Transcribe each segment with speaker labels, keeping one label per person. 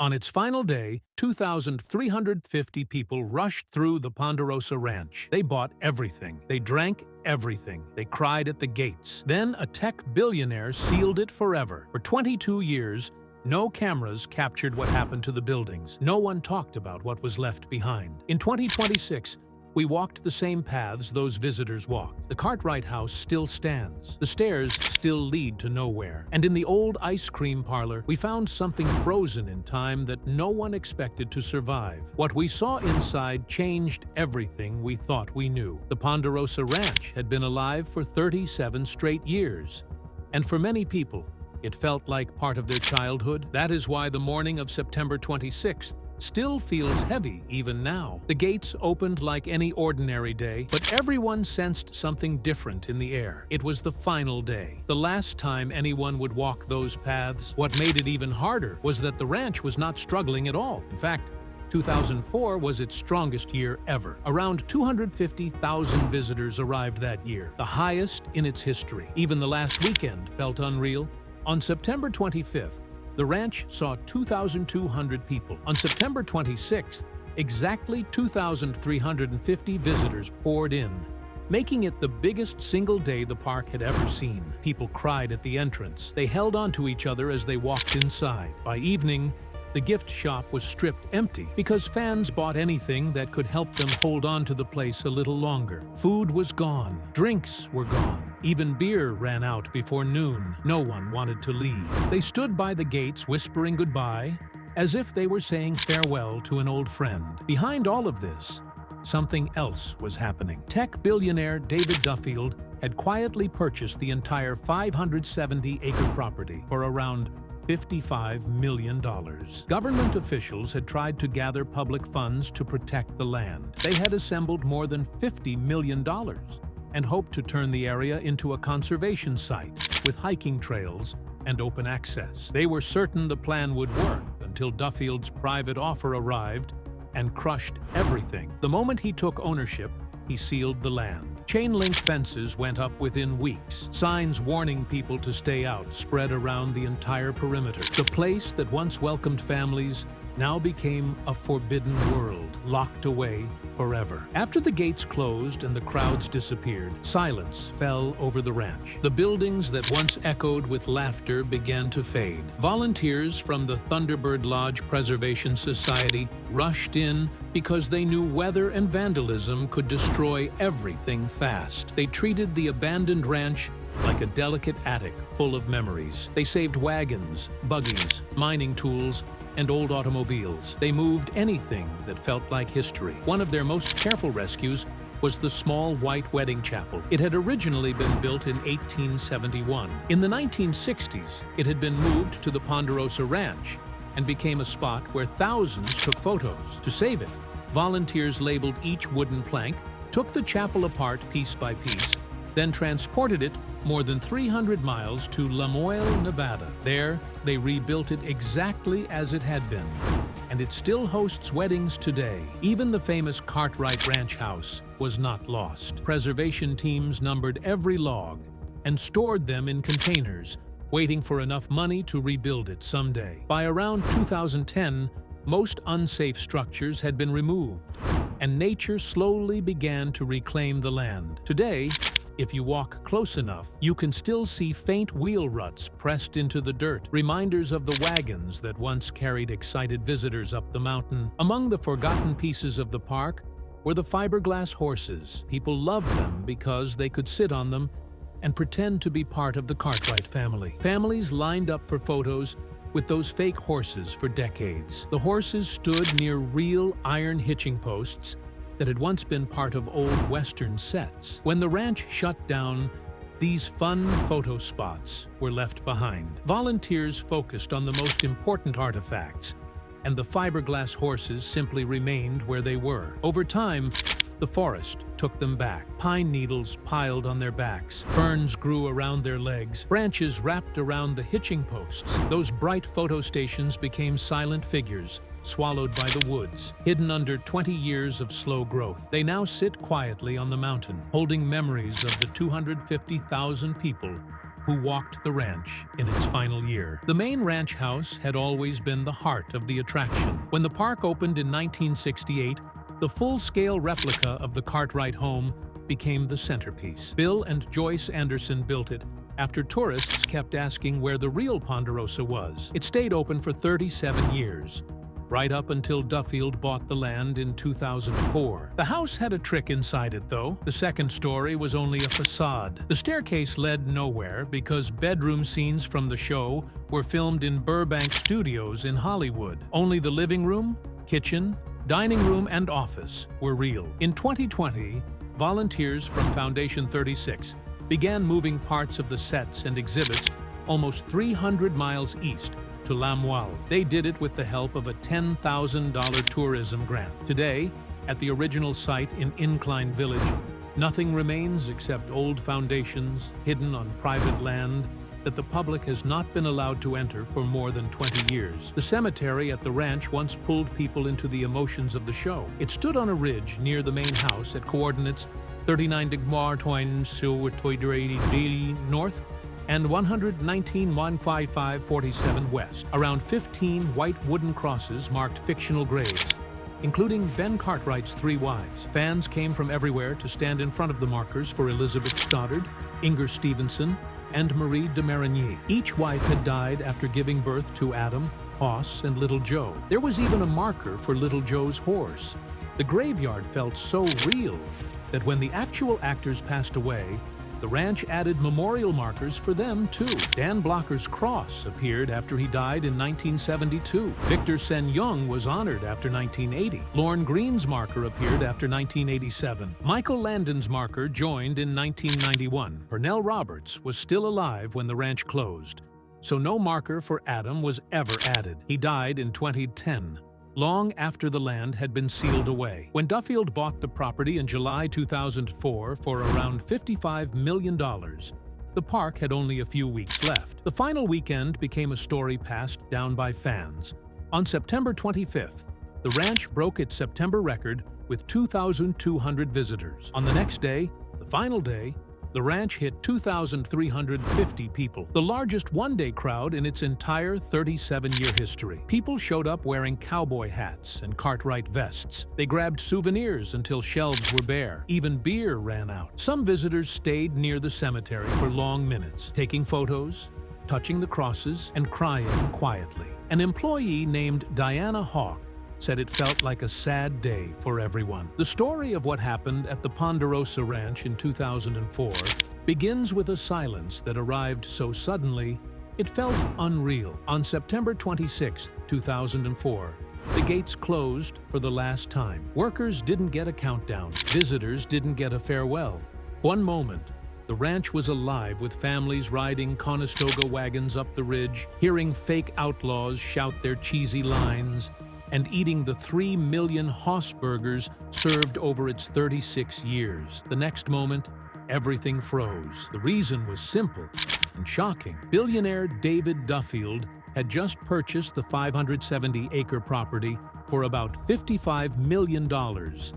Speaker 1: On its final day, 2,350 people rushed through the Ponderosa Ranch. They bought everything. They drank everything. They cried at the gates. Then a tech billionaire sealed it forever. For 22 years, no cameras captured what happened to the buildings. No one talked about what was left behind. In 2026, we walked the same paths those visitors walked. The Cartwright house still stands. The stairs still lead to nowhere. And in the old ice cream parlor, we found something frozen in time that no one expected to survive. What we saw inside changed everything we thought we knew. The Ponderosa Ranch had been alive for 37 straight years. And for many people, it felt like part of their childhood. That is why the morning of September 26th still feels heavy even now. The gates opened like any ordinary day, but everyone sensed something different in the air. It was the final day, the last time anyone would walk those paths. What made it even harder was that the ranch was not struggling at all. In fact, 2004 was its strongest year ever. Around 250,000 visitors arrived that year, the highest in its history. Even the last weekend felt unreal. On September 25th, the ranch saw 2,200 people. On September 26th, exactly 2,350 visitors poured in, making it the biggest single day the park had ever seen. People cried at the entrance. They held on to each other as they walked inside. By evening, the gift shop was stripped empty because fans bought anything that could help them hold on to the place a little longer. Food was gone. Drinks were gone. Even beer ran out before noon. No one wanted to leave. They stood by the gates whispering goodbye, as if they were saying farewell to an old friend. Behind all of this, something else was happening. Tech billionaire David Duffield had quietly purchased the entire 570-acre property for around $55 million. Government officials had tried to gather public funds to protect the land. They had assembled more than $50 million and hoped to turn the area into a conservation site with hiking trails and open access. They were certain the plan would work until Duffield's private offer arrived and crushed everything. The moment he took ownership, he sealed the land. Chain-link fences went up within weeks. Signs warning people to stay out spread around the entire perimeter. The place that once welcomed families now became a forbidden world, locked away forever. After the gates closed and the crowds disappeared, silence fell over the ranch. The buildings that once echoed with laughter began to fade. Volunteers from the Thunderbird Lodge Preservation Society rushed in because they knew weather and vandalism could destroy everything fast. They treated the abandoned ranch like a delicate attic full of memories. They saved wagons, buggies, mining tools, and old automobiles. They moved anything that felt like history. One of their most careful rescues was the small white wedding chapel. It had originally been built in 1871. In the 1960s, it had been moved to the Ponderosa Ranch and became a spot where thousands took photos. To save it, volunteers labeled each wooden plank, took the chapel apart piece by piece, then transported it more than 300 miles to Lamoille, Nevada. There, they rebuilt it exactly as it had been, and it still hosts weddings today. Even the famous Cartwright ranch house was not lost. Preservation teams numbered every log and stored them in containers, waiting for enough money to rebuild it someday. By around 2010, most unsafe structures had been removed, and nature slowly began to reclaim the land. Today, if you walk close enough, you can still see faint wheel ruts pressed into the dirt, reminders of the wagons that once carried excited visitors up the mountain. Among the forgotten pieces of the park were the fiberglass horses. People loved them because they could sit on them and pretend to be part of the Cartwright family. Families lined up for photos with those fake horses for decades. The horses stood near real iron hitching posts that had once been part of old Western sets. When the ranch shut down, these fun photo spots were left behind. Volunteers focused on the most important artifacts, and the fiberglass horses simply remained where they were. Over time, the forest took them back. Pine needles piled on their backs. Ferns grew around their legs. Branches wrapped around the hitching posts. Those bright photo stations became silent figures, swallowed by the woods, hidden under 20 years of slow growth. They now sit quietly on the mountain, holding memories of the 250,000 people who walked the ranch in its final year. The main ranch house had always been the heart of the attraction. When the park opened in 1968, the full-scale replica of the Cartwright home became the centerpiece. Bill and Joyce Anderson built it after tourists kept asking where the real Ponderosa was. It stayed open for 37 years, right up until Duffield bought the land in 2004. The house had a trick inside it, though. The second story was only a facade. The staircase led nowhere because bedroom scenes from the show were filmed in Burbank Studios in Hollywood. Only the living room, kitchen, dining room, and office were real. In 2020, volunteers from Foundation 36 began moving parts of the sets and exhibits almost 300 miles east to Lamoille. They did it with the help of a $10,000 tourism grant. Today, at the original site in Incline Village, nothing remains except old foundations hidden on private land that the public has not been allowed to enter for more than 20 years. The cemetery at the ranch once pulled people into the emotions of the show. It stood on a ridge near the main house at coordinates 39 north and 119-155-47 west. Around 15 white wooden crosses marked fictional graves, including Ben Cartwright's 3 wives. Fans came from everywhere to stand in front of the markers for Elizabeth Stoddard, Inger Stevenson, and Marie de Marigny. Each wife had died after giving birth to Adam, Hoss, and Little Joe. There was even a marker for Little Joe's horse. The graveyard felt so real that when the actual actors passed away, the ranch added memorial markers for them, too. Dan Blocker's cross appeared after he died in 1972. Victor Sen Yung was honored after 1980. Lorne Green's marker appeared after 1987. Michael Landon's marker joined in 1991. Pernell Roberts was still alive when the ranch closed, so no marker for Adam was ever added. He died in 2010. Long after the land had been sealed away. When Duffield bought the property in July 2004 for around $55 million, the park had only a few weeks left. The final weekend became a story passed down by fans. On September 25th, the ranch broke its September record with 2,200 visitors. On the next day, the final day, the ranch hit 2,350 people, the largest one-day crowd in its entire 37-year history. People showed up wearing cowboy hats and Cartwright vests. They grabbed souvenirs until shelves were bare. Even beer ran out. Some visitors stayed near the cemetery for long minutes, taking photos, touching the crosses, and crying quietly. An employee named Diana Hawk said it felt like a sad day for everyone. The story of what happened at the Ponderosa Ranch in 2004 begins with a silence that arrived so suddenly, it felt unreal. On September 26, 2004, the gates closed for the last time. Workers didn't get a countdown. Visitors didn't get a farewell. One moment, the ranch was alive with families riding Conestoga wagons up the ridge, hearing fake outlaws shout their cheesy lines, and eating the 3 million Hoss burgers served over its 36 years. The next moment, everything froze. The reason was simple and shocking. Billionaire David Duffield had just purchased the 570-acre property for about $55 million,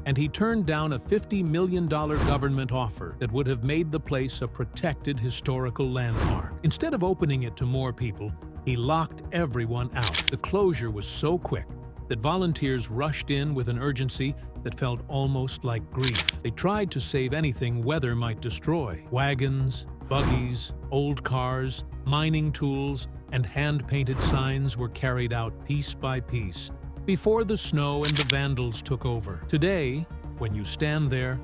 Speaker 1: and he turned down a $50 million government offer that would have made the place a protected historical landmark. Instead of opening it to more people, he locked everyone out. The closure was so quick that volunteers rushed in with an urgency that felt almost like grief. They tried to save anything weather might destroy. Wagons, buggies, old cars, mining tools, and hand-painted signs were carried out piece by piece before the snow and the vandals took over. Today, when you stand there,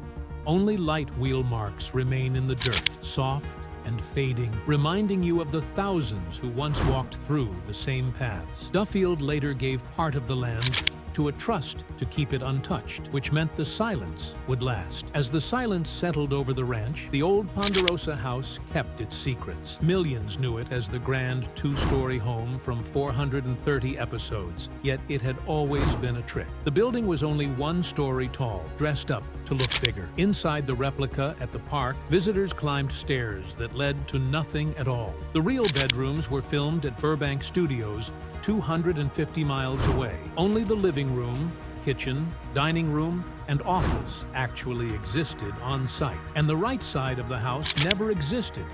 Speaker 1: only light wheel marks remain in the dirt, soft and fading, reminding you of the thousands who once walked through the same paths. Duffield later gave part of the land to a trust to keep it untouched, which meant the silence would last. As the silence settled over the ranch, the old Ponderosa house kept its secrets. Millions knew it as the grand 2-story home from 430 episodes, yet it had always been a trick. The building was only 1 story tall, dressed up to look bigger. Inside the replica at the park, visitors climbed stairs that led to nothing at all. The real bedrooms were filmed at Burbank Studios, 250 miles away. Only the living room, kitchen, dining room, and office actually existed on site. And the right side of the house never existed.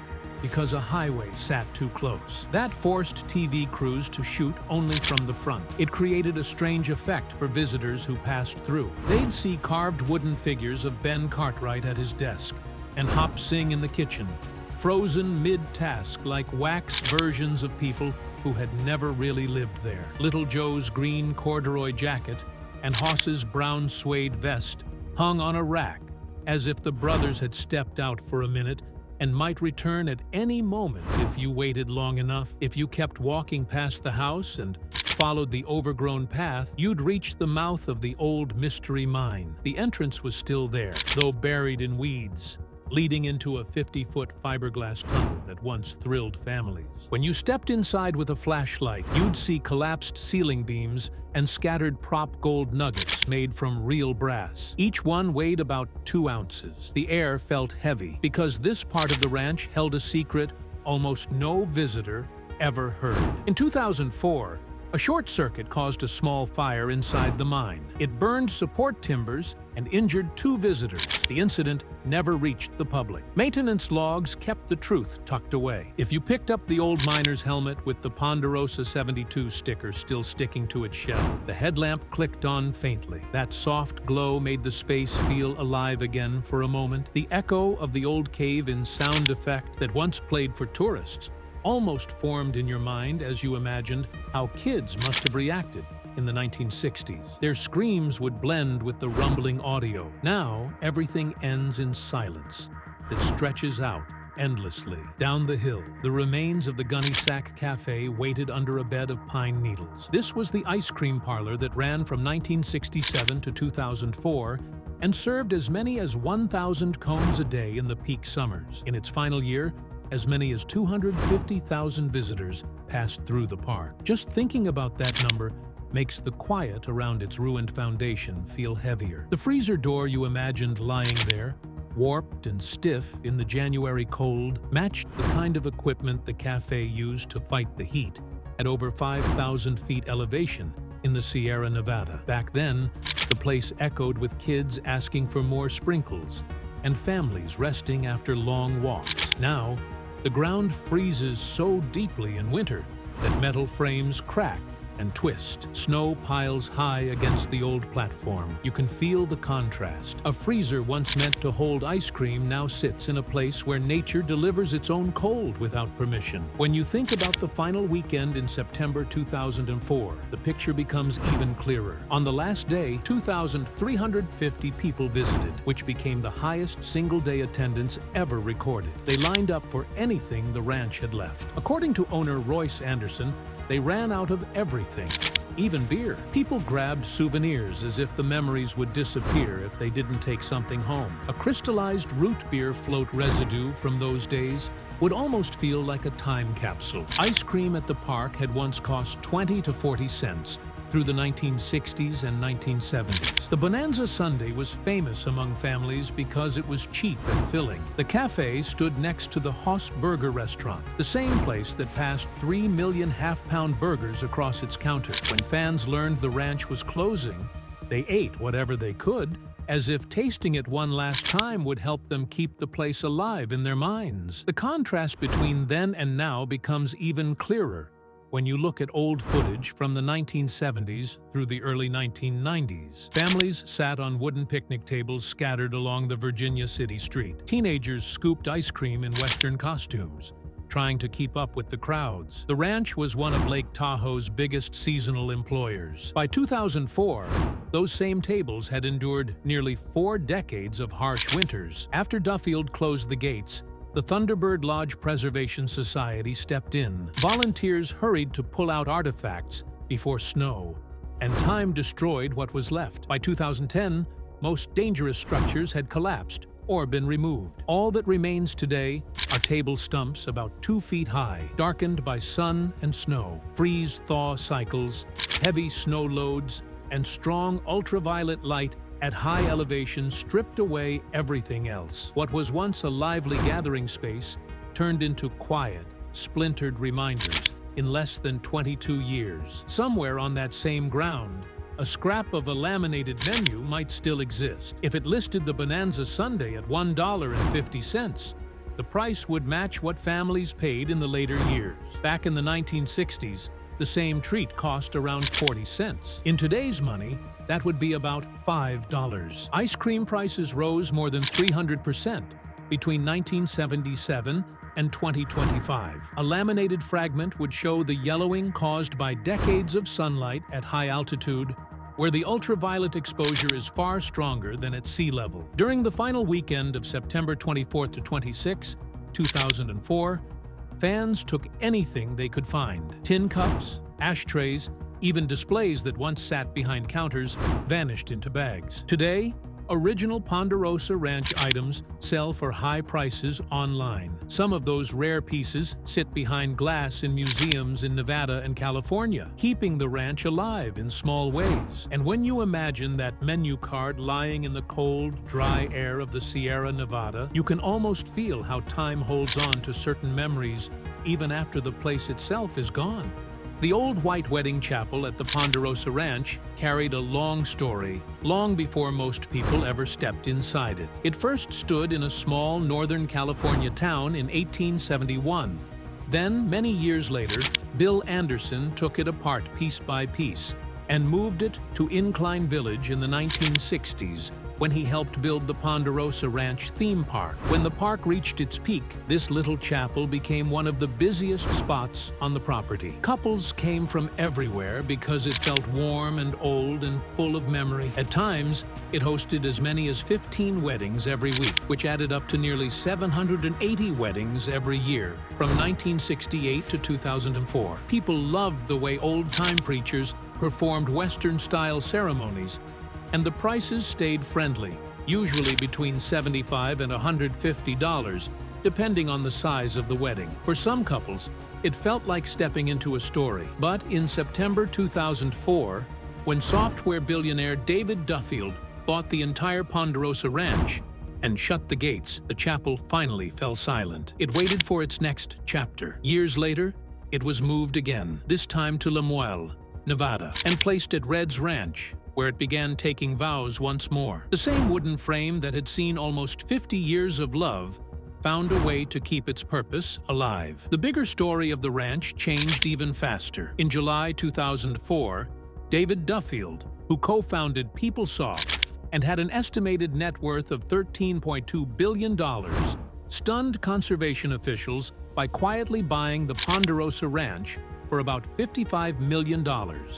Speaker 1: because a highway sat too close. That forced TV crews to shoot only from the front. It created a strange effect for visitors who passed through. They'd see carved wooden figures of Ben Cartwright at his desk and Hop Sing in the kitchen, frozen mid-task like wax versions of people who had never really lived there. Little Joe's green corduroy jacket and Hoss's brown suede vest hung on a rack, as if the brothers had stepped out for a minute and might return at any moment if you waited long enough. If you kept walking past the house and followed the overgrown path, you'd reach the mouth of the old mystery mine. The entrance was still there, though buried in weeds, leading into a 50-foot fiberglass tunnel that once thrilled families. When you stepped inside with a flashlight, you'd see collapsed ceiling beams and scattered prop gold nuggets made from real brass. Each one weighed about 2 ounces. The air felt heavy because this part of the ranch held a secret almost no visitor ever heard. In 2004, a short circuit caused a small fire inside the mine. It burned support timbers and injured 2 visitors. The incident never reached the public. Maintenance logs kept the truth tucked away. If you picked up the old miner's helmet with the Ponderosa 72 sticker still sticking to its shell, the headlamp clicked on faintly. That soft glow made the space feel alive again for a moment. The echo of the old cave in sound effect that once played for tourists almost formed in your mind as you imagined how kids must have reacted in the 1960s. Their screams would blend with the rumbling audio. Now, everything ends in silence that stretches out endlessly. Down the hill, the remains of the Gunny Cafe waited under a bed of pine needles. This was the ice cream parlor that ran from 1967 to 2004 and served as many as 1,000 cones a day in the peak summers. In its final year, as many as 250,000 visitors passed through the park. Just thinking about that number makes the quiet around its ruined foundation feel heavier. The freezer door you imagined lying there, warped and stiff in the January cold, matched the kind of equipment the cafe used to fight the heat at over 5,000 feet elevation in the Sierra Nevada. Back then, the place echoed with kids asking for more sprinkles and families resting after long walks. Now, the ground freezes so deeply in winter that metal frames crack and twist. Snow piles high against the old platform. You can feel the contrast. A freezer once meant to hold ice cream now sits in a place where nature delivers its own cold without permission. When you think about the final weekend in September 2004, the picture becomes even clearer. On the last day, 2,350 people visited, which became the highest single-day attendance ever recorded. They lined up for anything the ranch had left. According to owner Royce Anderson, they ran out of everything, even beer. People grabbed souvenirs as if the memories would disappear if they didn't take something home. A crystallized root beer float residue from those days would almost feel like a time capsule. Ice cream at the park had once cost 20 to 40 cents through the 1960s and 1970s. The Bonanza sundae was famous among families because it was cheap and filling. The cafe stood next to the Hoss Burger restaurant, the same place that passed 3 million half-pound burgers across its counter. When fans learned the ranch was closing, they ate whatever they could, as if tasting it one last time would help them keep the place alive in their minds. The contrast between then and now becomes even clearer when you look at old footage from the 1970s through the early 1990s. Families sat on wooden picnic tables scattered along the Virginia city street. Teenagers scooped ice cream in Western costumes, trying to keep up with the crowds. The ranch was one of Lake Tahoe's biggest seasonal employers. By 2004, those same tables had endured nearly 4 decades of harsh winters. After Duffield closed the gates, the Thunderbird Lodge Preservation Society stepped in. Volunteers hurried to pull out artifacts before snow, and time destroyed what was left. By 2010, most dangerous structures had collapsed or been removed. All that remains today are table stumps about 2 feet high, darkened by sun and snow, freeze-thaw cycles, heavy snow loads, and strong ultraviolet light at high elevation stripped away everything else. What was once a lively gathering space turned into quiet, splintered reminders in less than 22 years. Somewhere on that same ground, a scrap of a laminated menu might still exist. If it listed the Bonanza sundae at $1.50, The price would match what families paid in the later years. Back in the 1960s, the same treat cost around 40 cents. In today's money, that would be about $5. Ice cream prices rose more than 300% between 1977 and 2025. A laminated fragment would show the yellowing caused by decades of sunlight at high altitude, where the ultraviolet exposure is far stronger than at sea level. During the final weekend of September 24 to 26, 2004, fans took anything they could find. Tin cups, ashtrays, even displays that once sat behind counters vanished into bags. Today, original Ponderosa Ranch items sell for high prices online. Some of those rare pieces sit behind glass in museums in Nevada and California, keeping the ranch alive in small ways. And when you imagine that menu card lying in the cold, dry air of the Sierra Nevada, you can almost feel how time holds on to certain memories even after the place itself is gone. The old white wedding chapel at the Ponderosa Ranch carried a long story, long before most people ever stepped inside it. It first stood in a small Northern California town in 1871. Then, many years later, Bill Anderson took it apart piece by piece and moved it to Incline Village in the 1960s, when he helped build the Ponderosa Ranch theme park. When the park reached its peak, this little chapel became one of the busiest spots on the property. Couples came from everywhere because it felt warm and old and full of memory. At times, it hosted as many as 15 weddings every week, which added up to nearly 780 weddings every year, from 1968 to 2004. People loved the way old-time preachers performed Western-style ceremonies, and the prices stayed friendly, usually between $75 and $150, depending on the size of the wedding. For some couples, it felt like stepping into a story. But in September 2004, when software billionaire David Duffield bought the entire Ponderosa Ranch and shut the gates, the chapel finally fell silent. It waited for its next chapter. Years later, it was moved again, this time to Lemuel, Nevada, and placed at Red's Ranch, where it began taking vows once more. The same wooden frame that had seen almost 50 years of love found a way to keep its purpose alive. The bigger story of the ranch changed even faster. In July 2004, David Duffield, who co-founded PeopleSoft and had an estimated net worth of $13.2 billion, stunned conservation officials by quietly buying the Ponderosa Ranch for about $55 million.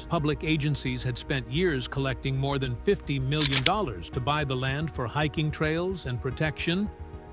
Speaker 1: Public agencies had spent years collecting more than $50 million to buy the land for hiking trails and protection,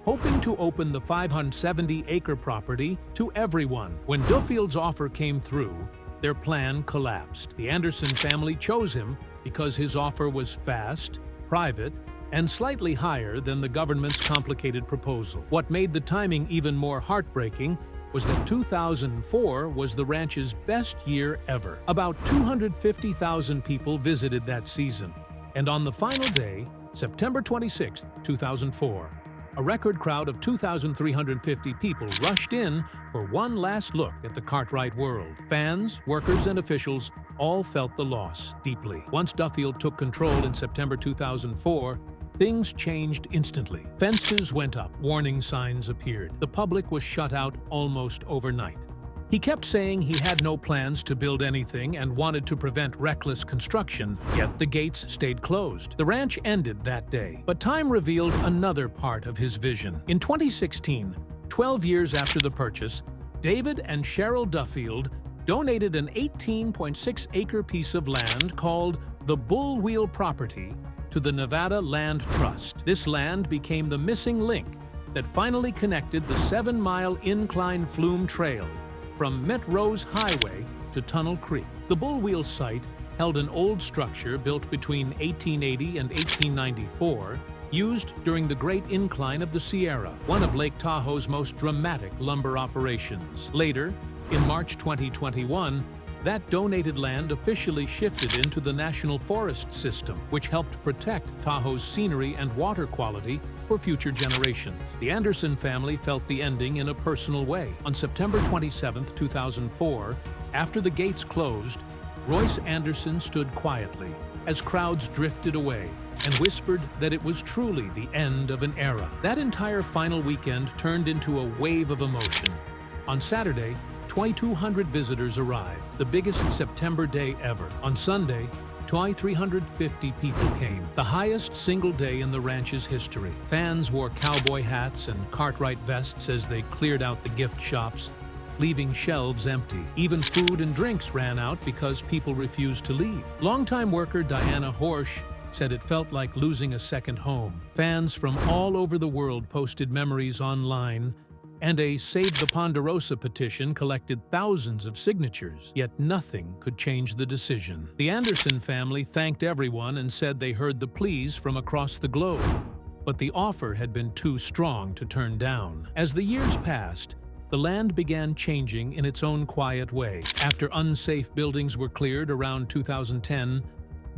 Speaker 1: hoping to open the 570-acre property to everyone. When Duffield's offer came through, their plan collapsed. The Anderson family chose him because his offer was fast, private, and slightly higher than the government's complicated proposal. What made the timing even more heartbreaking was that 2004 was the ranch's best year ever. About 250,000 people visited that season, and on the final day, September 26, 2004, a record crowd of 2,350 people rushed in for one last look at the Cartwright world. Fans, workers, and officials all felt the loss deeply. Once Duffield took control in September 2004, things changed instantly. Fences went up, warning signs appeared. The public was shut out almost overnight. He kept saying he had no plans to build anything and wanted to prevent reckless construction, yet the gates stayed closed. The ranch ended that day, but time revealed another part of his vision. In 2016, 12 years after the purchase, David and Cheryl Duffield donated an 18.6-acre piece of land called the Bull Wheel property to the Nevada Land Trust. This land became the missing link that finally connected the 7-mile incline flume trail from Met Rose Highway to Tunnel Creek. The Bull Wheel site held an old structure built between 1880 and 1894, used during the Great Incline of the Sierra, one of Lake Tahoe's most dramatic lumber operations. Later, in March 2021, that donated land officially shifted into the National Forest System, which helped protect Tahoe's scenery and water quality for future generations. The Anderson family felt the ending in a personal way. On September 27, 2004, after the gates closed, Royce Anderson stood quietly as crowds drifted away and whispered that it was truly the end of an era. That entire final weekend turned into a wave of emotion. On Saturday, 2,200 visitors arrived, the biggest September day ever. On Sunday, 2,350 people came, the highest single day in the ranch's history. Fans wore cowboy hats and Cartwright vests as they cleared out the gift shops, leaving shelves empty. Even food and drinks ran out because people refused to leave. Longtime worker Diana Horsch said it felt like losing a second home. Fans from all over the world posted memories online, and a Save the Ponderosa petition collected thousands of signatures, yet nothing could change the decision. The Anderson family thanked everyone and said they heard the pleas from across the globe, but the offer had been too strong to turn down. As the years passed, the land began changing in its own quiet way. After unsafe buildings were cleared around 2010,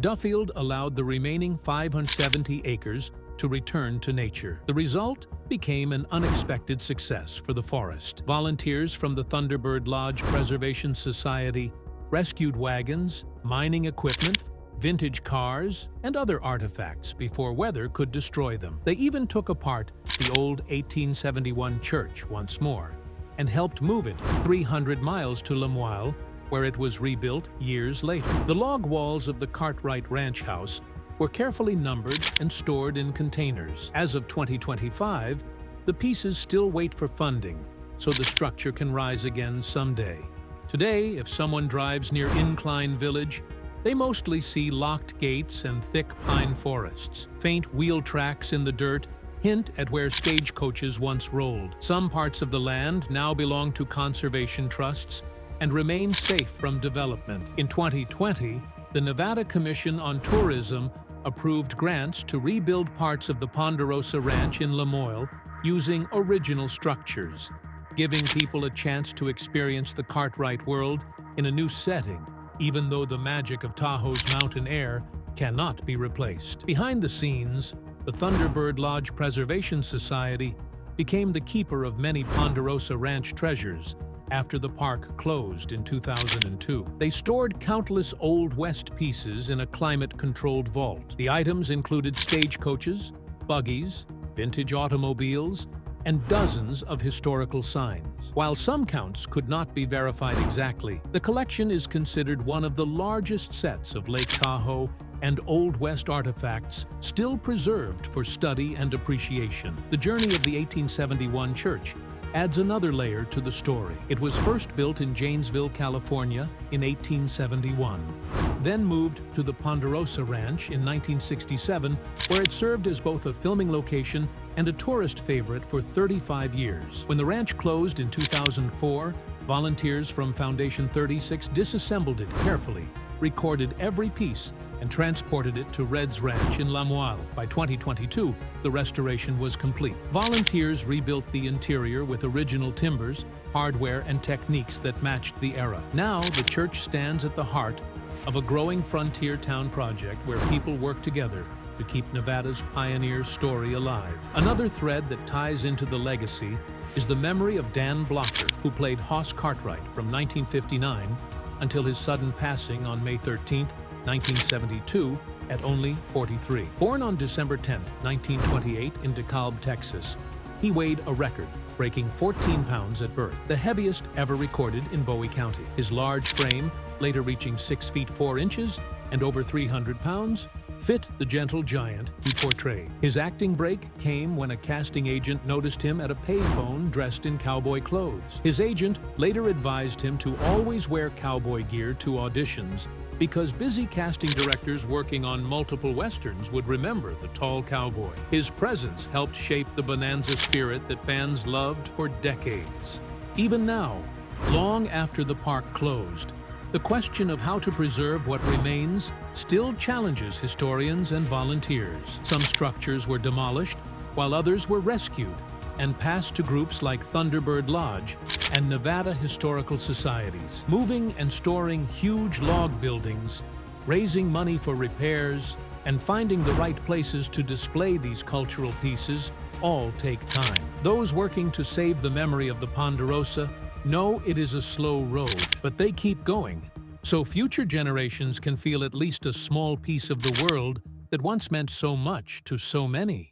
Speaker 1: Duffield allowed the remaining 570 acres to return to nature. The result became an unexpected success for the forest. Volunteers from the Thunderbird Lodge Preservation Society rescued wagons, mining equipment, vintage cars, and other artifacts before weather could destroy them. They even took apart the old 1871 church once more and helped move it 300 miles to Lemoyle, where it was rebuilt years later. The log walls of the Cartwright ranch house were carefully numbered and stored in containers. As of 2025, the pieces still wait for funding, so the structure can rise again someday. Today, if someone drives near Incline Village, they mostly see locked gates and thick pine forests. Faint wheel tracks in the dirt hint at where stagecoaches once rolled. Some parts of the land now belong to conservation trusts and remain safe from development. In 2020, the Nevada Commission on Tourism approved grants to rebuild parts of the Ponderosa Ranch in Lemoyle using original structures, giving people a chance to experience the Cartwright world in a new setting, even though the magic of Tahoe's mountain air cannot be replaced. Behind the scenes, the Thunderbird Lodge Preservation Society became the keeper of many Ponderosa Ranch treasures after the park closed in 2002. They stored countless Old West pieces in a climate-controlled vault. The items included stagecoaches, buggies, vintage automobiles, and dozens of historical signs. While some counts could not be verified exactly, the collection is considered one of the largest sets of Lake Tahoe and Old West artifacts still preserved for study and appreciation. The journey of the 1871 church adds another layer to the story. It was first built in Janesville, California in 1871, then moved to the Ponderosa Ranch in 1967, where it served as both a filming location and a tourist favorite for 35 years. When the ranch closed in 2004, volunteers from Foundation 36 disassembled it carefully, recorded every piece, and transported it to Red's Ranch in Lemoyle. By 2022, the restoration was complete. Volunteers rebuilt the interior with original timbers, hardware, and techniques that matched the era. Now, the church stands at the heart of a growing frontier town project where people work together to keep Nevada's pioneer story alive. Another thread that ties into the legacy is the memory of Dan Blocker, who played Hoss Cartwright from 1959 until his sudden passing on May 13, 1972, at only 43. Born on December 10, 1928 in DeKalb, Texas, he weighed a record-breaking 14 pounds at birth, the heaviest ever recorded in Bowie County. His large frame, later reaching 6 feet 4 inches and over 300 pounds, fit the gentle giant he portrayed. His acting break came when a casting agent noticed him at a payphone dressed in cowboy clothes. His agent later advised him to always wear cowboy gear to auditions because busy casting directors working on multiple westerns would remember the tall cowboy. His presence helped shape the Bonanza spirit that fans loved for decades. Even now, long after the park closed, the question of how to preserve what remains still challenges historians and volunteers. Some structures were demolished, while others were rescued and passed to groups like Thunderbird Lodge and Nevada Historical Societies. Moving and storing huge log buildings, raising money for repairs, and finding the right places to display these cultural pieces all take time. Those working to save the memory of the Ponderosa know it is a slow road, but they keep going, so future generations can feel at least a small piece of the world that once meant so much to so many.